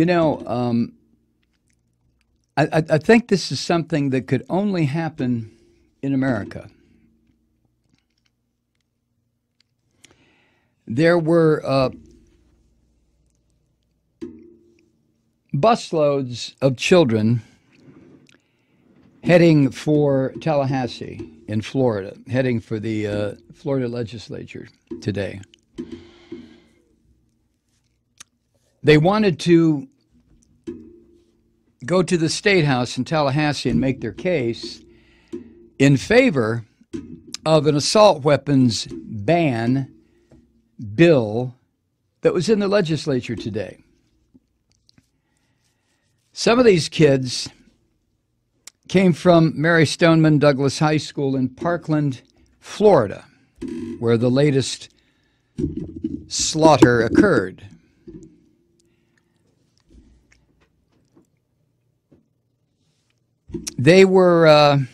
You know, I think this is something that could only happen in America. There were busloads of children heading for Tallahassee in Florida, heading for the Florida legislature today. They wanted to go to the State House in Tallahassee and make their case in favor of an assault weapons ban bill that was in the legislature today. Some of these kids came from Mary Stoneman Douglas High School in Parkland, Florida, where the latest slaughter occurred. They were,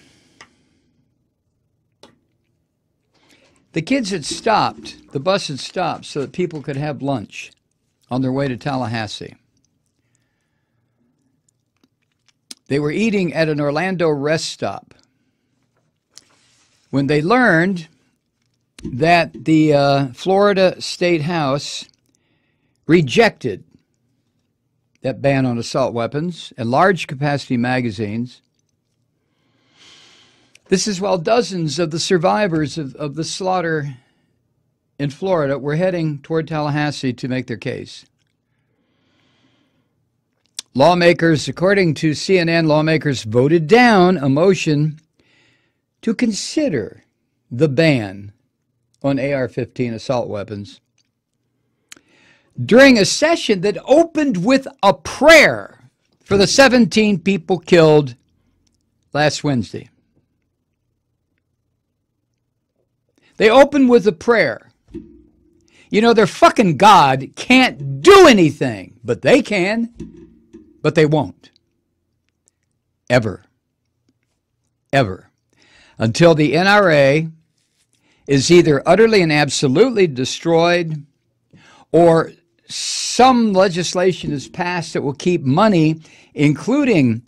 the kids had stopped, the bus had stopped so that people could have lunch on their way to Tallahassee. They were eating at an Orlando rest stop when they learned that the Florida State House rejected that ban on assault weapons and large capacity magazines. This is while dozens of the survivors of the slaughter in Florida were heading toward Tallahassee to make their case. Lawmakers, according to CNN, lawmakers voted down a motion to consider the ban on AR-15 assault weapons during a session that opened with a prayer for the 17 people killed last Wednesday. They opened with a prayer. You know, their fucking God can't do anything, but they can, but they won't. Ever. Ever. Until the NRA is either utterly and absolutely destroyed or some legislation is passed that will keep money, including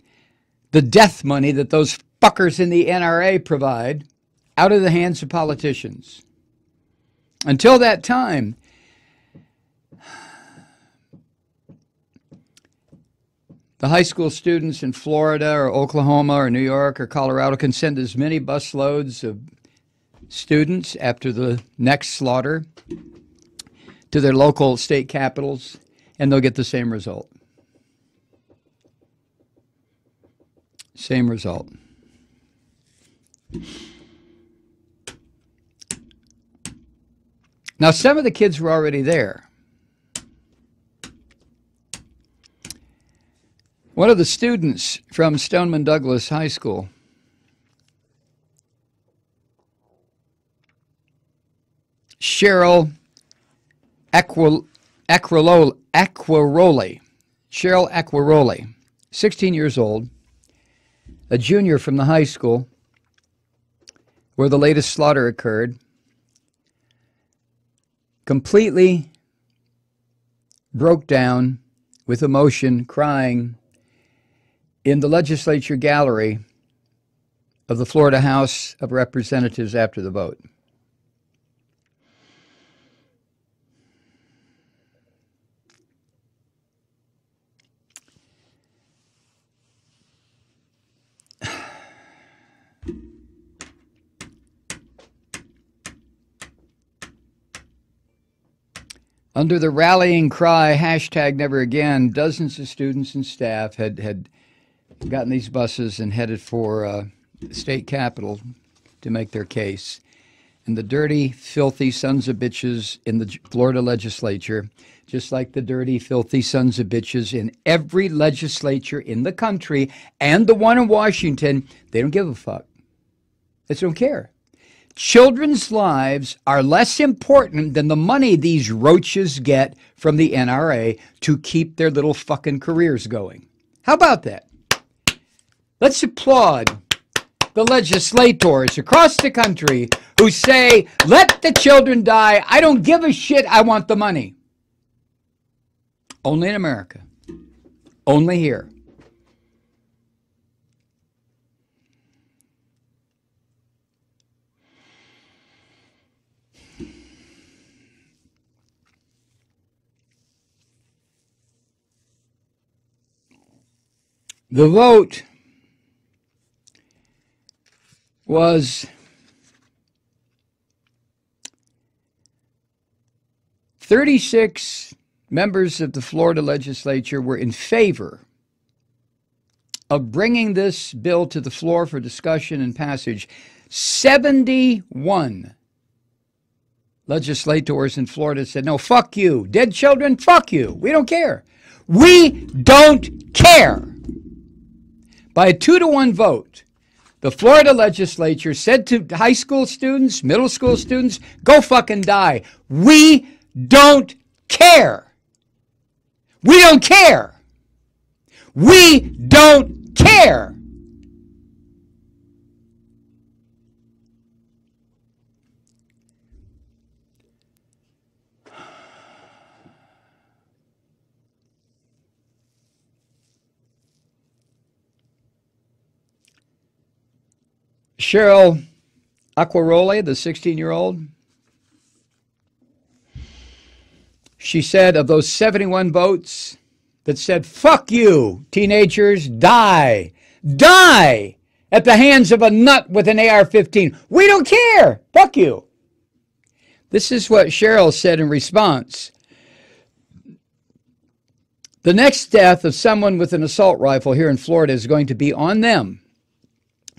the death money that those fuckers in the NRA provide, out of the hands of politicians. Until that time, the high school students in Florida or Oklahoma or New York or Colorado can send as many busloads of students after the next slaughter to their local state capitals, and they'll get the same result. Same result. Now, some of the kids were already there. One of the students from Stoneman Douglas High School Cheryl Acquaroli, 16 years old, a junior from the high school where the latest slaughter occurred, completely broke down with emotion, crying in the legislature gallery of the Florida House of Representatives after the vote. Under the rallying cry, #NeverAgain, dozens of students and staff had gotten these buses and headed for the state capitol to make their case. And the dirty, filthy sons of bitches in the Florida legislature, just like the dirty, filthy sons of bitches in every legislature in the country and the one in Washington, they don't give a fuck. They just don't care. Children's lives are less important than the money these roaches get from the NRA to keep their little fucking careers going. How about that? Let's applaud the legislators across the country who say, let the children die. I don't give a shit. I want the money. Only in America. Only here. The vote was 36 members of the Florida legislature were in favor of bringing this bill to the floor for discussion and passage. 71 legislators in Florida said, no, fuck you. Dead children, fuck you. We don't care. We don't care. By a 2-to-1 vote, the Florida legislature said to high school students, middle school students, go fucking die. We don't care. We don't care. We don't care. Cheryl Aquaroli, the 16-year-old, she said of those 71 votes that said, fuck you, teenagers, die. Die at the hands of a nut with an AR-15. We don't care. Fuck you. This is what Cheryl said in response. The next death of someone with an assault rifle here in Florida is going to be on them.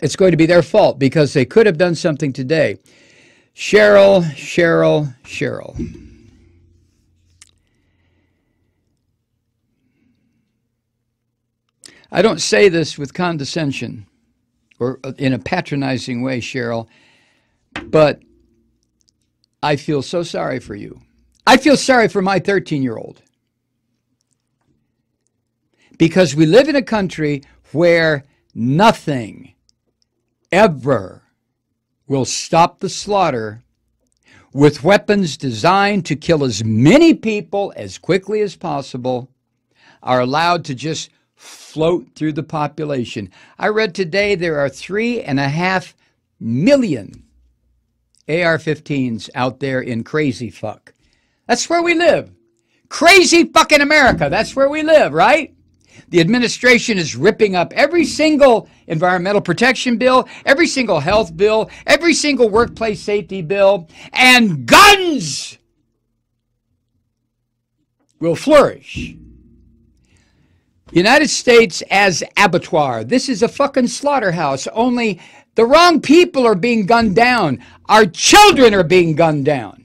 It's going to be their fault because they could have done something today. Cheryl. I don't say this with condescension or in a patronizing way, Cheryl, but I feel so sorry for you. I feel sorry for my 13-year-old. Because we live in a country where nothing ever will stop the slaughter with weapons designed to kill as many people as quickly as possible are allowed to just float through the population. I read today there are 3.5 million AR-15s out there in crazy fuck. That's where we live. Crazy fucking America. That's where we live, right? The administration is ripping up every single environmental protection bill, every single health bill, every single workplace safety bill, and guns will flourish. United States as abattoir. This is a fucking slaughterhouse. Only the wrong people are being gunned down. Our children are being gunned down.